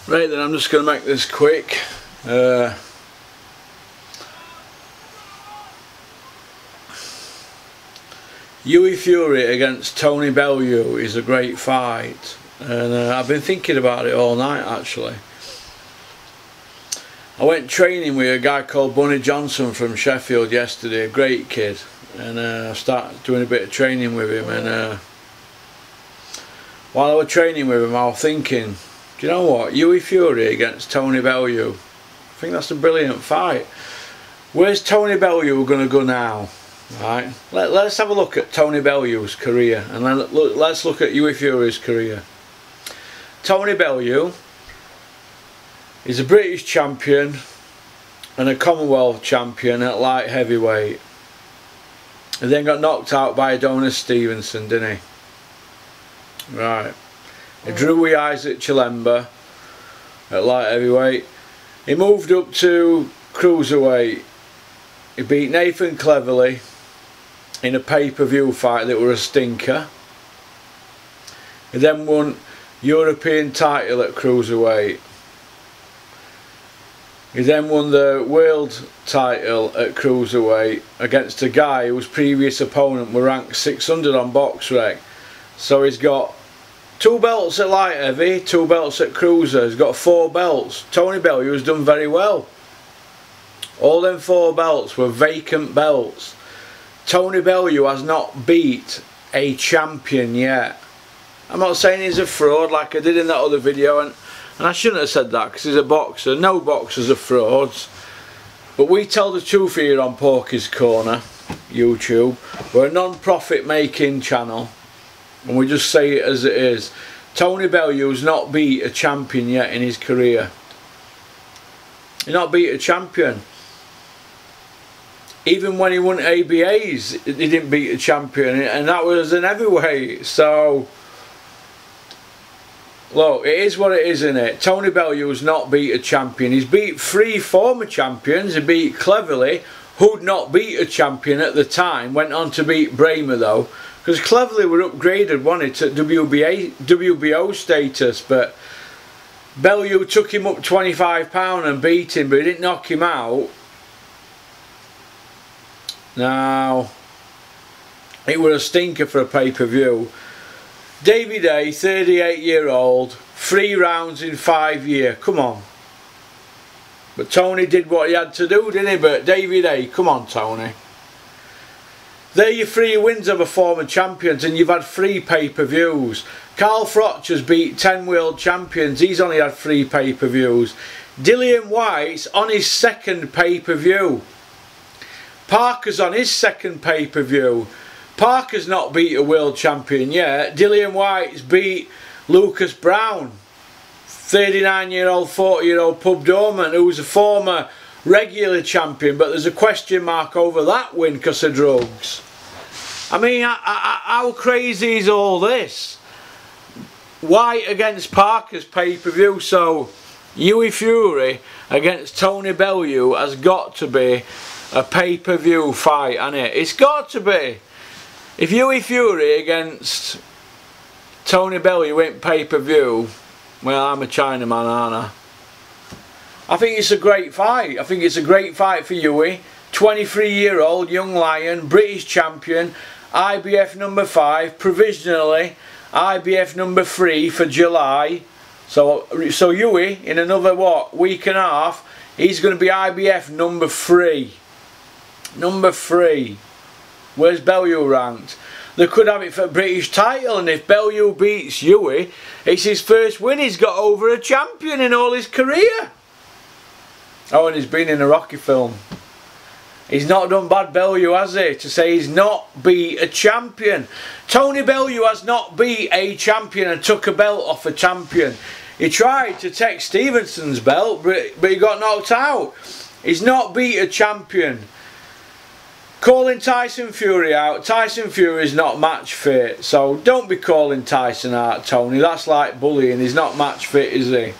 Right then, I'm just going to make this quick. Hughie Fury against Tony Bellew is a great fight, and I've been thinking about it all night actually. I went training with a guy called Bunny Johnson from Sheffield yesterday, a great kid, and I started doing a bit of training with him, and while I was training with him I was thinking, do you know what, Hughie Fury against Tony Bellew, I think that's a brilliant fight. Where's Tony Bellew going to go now? Right, let's have a look at Tony Bellew's career, and then let's look at Hughie Fury's career. Tony Bellew is a British champion and a Commonwealth champion at light heavyweight. He then got knocked out by Adonis Stevenson, didn't he? Right. He drew with Isaac Chilemba at light heavyweight. He moved up to cruiserweight. He beat Nathan Cleverly in a pay-per-view fight that was a stinker. He then won European title at cruiserweight. He then won the world title at cruiserweight against a guy whose previous opponent were ranked 600 on BoxRec. So he's got 2 belts at light heavy, 2 belts at cruiser. He's got 4 belts. Tony Bellew has done very well. All them 4 belts were vacant belts. Tony Bellew has not beat a champion yet. I'm not saying he's a fraud like I did in that other video, and I shouldn't have said that because he's a boxer. No boxers are frauds. But we tell the truth here on Porky's Corner, YouTube. We're a non-profit making channel, and we just say it as it is. Tony Bellew's not beat a champion yet in his career. He's not beat a champion. Even when he won ABAs, he didn't beat a champion, and that was an heavyweight. So, look, it is what it is, isn't it? Tony Bellew's not beat a champion. He's beat 3 former champions. He beat Cleverly, who'd not beat a champion at the time. Went on to beat Bramer though, because Cleverly were upgraded, wanted to WBO status, but Bellew took him up £25 and beat him, but he didn't knock him out. Now, it was a stinker for a pay-per-view. Davey Day, 38-year-old, 3 rounds in 5 years. Come on. But Tony did what he had to do, didn't he? But Davey Day, come on, Tony. There are your 3 wins over former champions, and you've had 3 pay-per-views. Carl Froch has beat 10 world champions. He's only had 3 pay-per-views. Dillian Whyte's on his 2nd pay-per-view. Parker's on his 2nd pay-per-view. Parker's not beat a world champion yet. Dillian Whyte's beat Lucas Brown, 39-year-old, 40-year-old pub doorman, who's a former regular champion, but there's a question mark over that win because of drugs. I mean, how crazy is all this? White against Parker's pay-per-view, so Hughie Fury against Tony Bellew has got to be a pay-per-view fight, hasn't it? It's got to be. If Hughie Fury against Tony Bellew went pay-per-view, well, I'm a Chinaman, aren't I think it's a great fight. I think it's a great fight for Hughie. 23-year-old young lion, British champion, IBF number 5, provisionally IBF number 3 for July. So Hughie, in another, what, week and a half, he's going to be IBF number 3. Number 3. Where's Bellew ranked? They could have it for a British title, and if Bellew beats Hughie, it's his first win he's got over a champion in all his career. Oh, and he's been in a Rocky film. He's not done bad, Bellew, has he? To say he's not beat a champion. Tony Bellew has not beat a champion and took a belt off a champion. He tried to take Stevenson's belt, but he got knocked out. He's not beat a champion. Calling Tyson Fury out. Tyson Fury is not match fit, so don't be calling Tyson out, Tony. That's like bullying. He's not match fit, is he?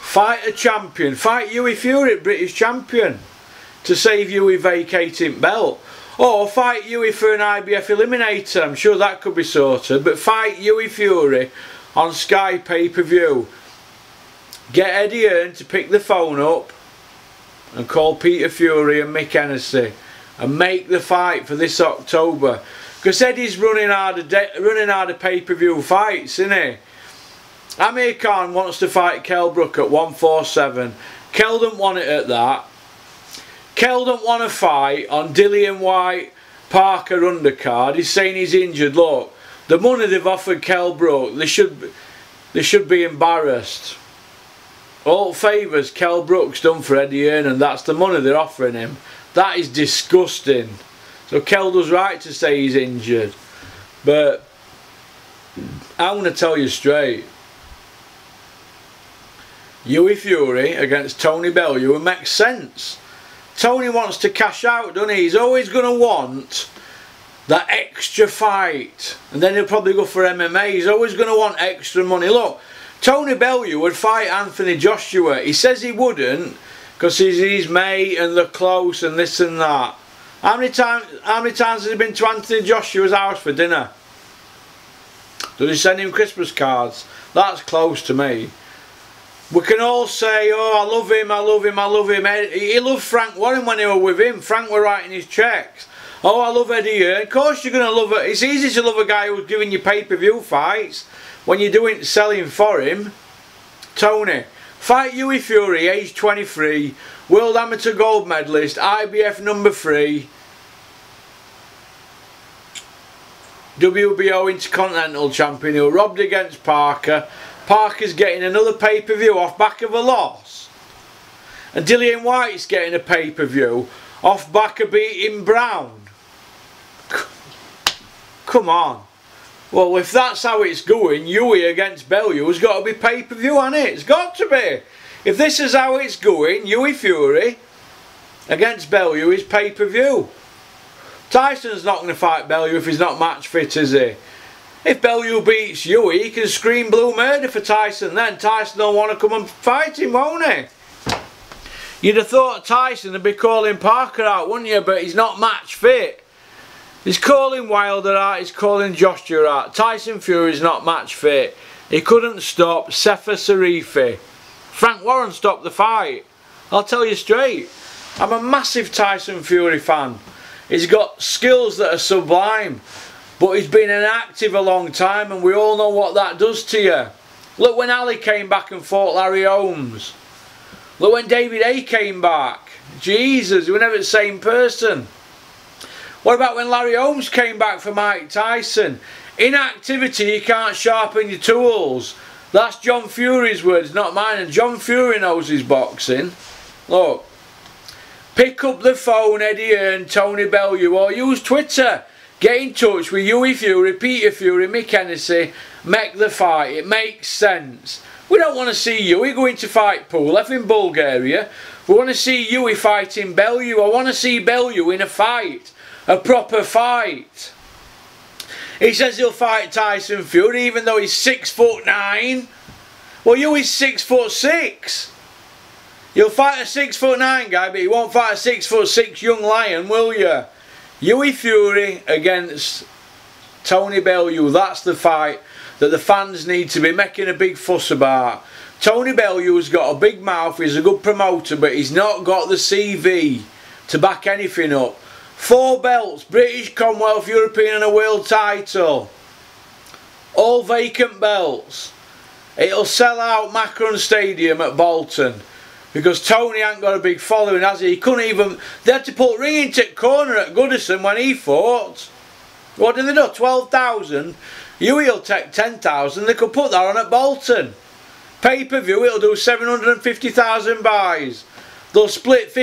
Fight a champion. Fight Hughie Fury, British champion, to save Hughie vacating belt. Or fight Hughie for an IBF eliminator. I'm sure that could be sorted. But fight Hughie Fury on Sky pay-per-view. get Eddie Hearn to pick the phone up and call Peter Fury and Mick Hennessy and make the fight for this October. Because Eddie's running out of pay-per-view fights, isn't he? Amir Khan wants to fight Kell Brook at 147. Kell don't want it at that. Kell don't want to fight on Dillian Whyte Parker undercard. He's saying he's injured. Look, the money they've offered Kell Brook, they should be embarrassed. All favours Kell Brook's done for Eddie Hearn, and that's the money they're offering him. That is disgusting. So Kell does right to say he's injured. But I'm going to tell you straight. Hughie Fury against Tony Bellew, it makes sense. Tony wants to cash out, doesn't he? He's always going to want that extra fight. And then he'll probably go for MMA. He's always going to want extra money. Look, Tony Bellew would fight Anthony Joshua. He says he wouldn't because he's his mate and they're close and this and that. How many times has he been to Anthony Joshua's house for dinner? Does he send him Christmas cards? That's close to me. We can all say, oh, I love him, I love him, I love him. He loved Frank Warren when he were with him. Frank were writing his cheques. Oh, I love Eddie Hearn. Of course you're going to love it. It's easy to love a guy who's giving you pay-per-view fights when you're selling for him. Tony, fight Hughie Fury, age 23, World Amateur Gold Medalist, IBF number 3, WBO Intercontinental Champion who robbed against Parker. Parker's getting another pay-per-view off back of a loss. And Dillian Whyte's getting a pay-per-view off back of beating Brown. Come on. Well, if that's how it's going, Hughie against Bellew has got to be pay-per-view, hasn't it? It's got to be. If this is how it's going, Hughie Fury against Bellew is pay-per-view. Tyson's not going to fight Bellew if he's not match fit, is he? If Bellew beats Hughie, he can scream blue murder for Tyson. Then Tyson will want to come and fight him, won't he? You'd have thought Tyson would be calling Parker out, wouldn't you? But he's not match fit. He's calling Wilder out, he's calling Joshua out. Tyson Fury's not match fit. He couldn't stop Sefer Sarifi. Frank Warren stopped the fight. I'll tell you straight. I'm a massive Tyson Fury fan. He's got skills that are sublime. But he's been inactive a long time and we all know what that does to you. Look when Ali came back and fought Larry Holmes. Look when David A came back. Jesus, we were never the same person. What about when Larry Holmes came back for Mike Tyson? Inactivity, you can't sharpen your tools. That's John Fury's words, not mine. And John Fury knows his boxing. Look, pick up the phone, Eddie Hearn, Tony Bellew, or use Twitter. Get in touch with Hughie Fury, Peter Fury, Mick Hennessy, make the fight. It makes sense. We don't want to see Hughie going to fight Pulev in Bulgaria. We want to see Hughie fighting Bellew. I want to see Bellew in a fight. A proper fight. He says he'll fight Tyson Fury even though he's 6'9". Well, Hughie's 6'6". You'll fight a 6'9" guy, but you won't fight a 6'6" young lion, will you? Hughie Fury against Tony Bellew, that's the fight that the fans need to be making a big fuss about. Tony Bellew's got a big mouth, he's a good promoter, but he's not got the CV to back anything up. 4 belts, British, Commonwealth, European and a world title. All vacant belts. It'll sell out Macron Stadium at Bolton. Because Tony ain't got a big following, has he? He couldn't even... They had to put ring into the corner at Goodison when he fought. What did they do? 12,000? Hughie'll take 10,000. They could put that on at Bolton. Pay-per-view, it'll do 750,000 buys. They'll split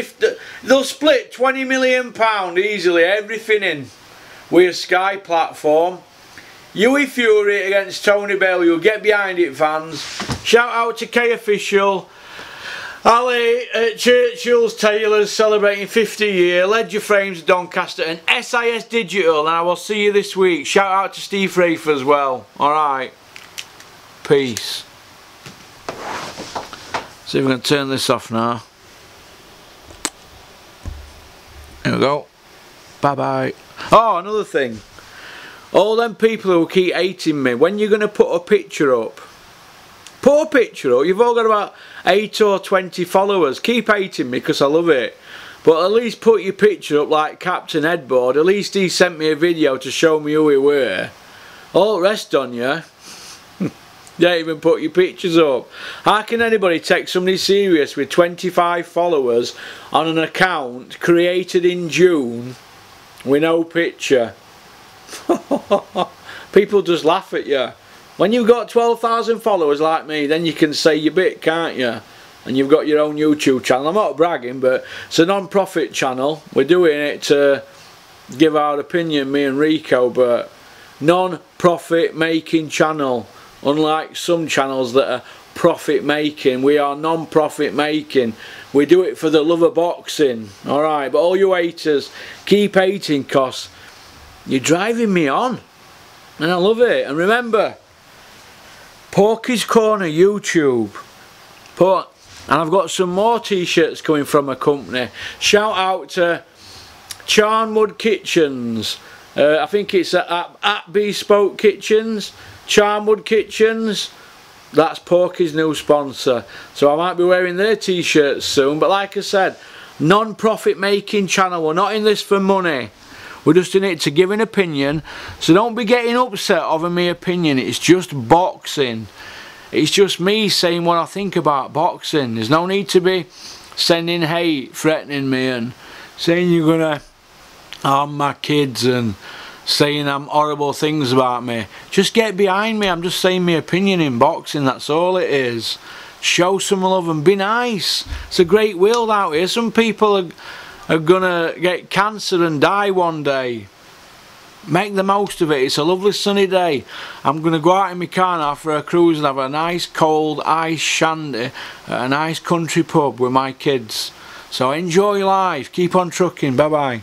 20 million pound easily, everything in. With a Sky platform. Hughie Fury against Tony Bellew. Get behind it, fans. Shout out to K Official. Ali at Churchill's Tailors celebrating 50 year, Ledger Frames, Doncaster and SIS Digital, and I will see you this week. Shout out to Steve Rafe as well. Alright. Peace. See if we can turn this off now. There we go. Bye bye. Oh, another thing. All them people who keep hating me, when you're going to put a picture up Put a picture up. You've all got about 8 or 20 followers. Keep hating me because I love it. But at least put your picture up like Captain Headboard. At least he sent me a video to show me who he were. All the rest on you. You don't even put your pictures up. How can anybody take somebody serious with 25 followers on an account created in June with no picture? People just laugh at you. When you've got 12,000 followers like me, then you can say your bit, can't you? And you've got your own YouTube channel. I'm not bragging, but it's a non-profit channel. We're doing it to give our opinion, me and Rico, but non-profit making channel. Unlike some channels that are profit making, we are non-profit making. We do it for the love of boxing. Alright, but all you haters, keep hating because you're driving me on. And I love it. And remember, Porky's Corner YouTube. And I've got some more t-shirts coming from a company. Shout out to Charnwood Kitchens. I think it's at Bespoke Kitchens. Charnwood Kitchens. That's Porky's new sponsor. So I might be wearing their t-shirts soon. But like I said, non-profit making channel. We're not in this for money. We're just in it to give an opinion. So don't be getting upset over my opinion. It's just boxing. It's just me saying what I think about boxing. There's no need to be sending hate, threatening me and saying you're gonna harm my kids and saying horrible things about me. Just get behind me. I'm just saying my opinion in boxing. That's all it is. Show some love and be nice. It's a great world out here. Some people are gonna get cancer and die one day. Make the most of it. It's a lovely sunny day. I'm going to go out in my car now for a cruise and have a nice cold ice shandy at a nice country pub with my kids. So enjoy life. Keep on trucking. Bye bye.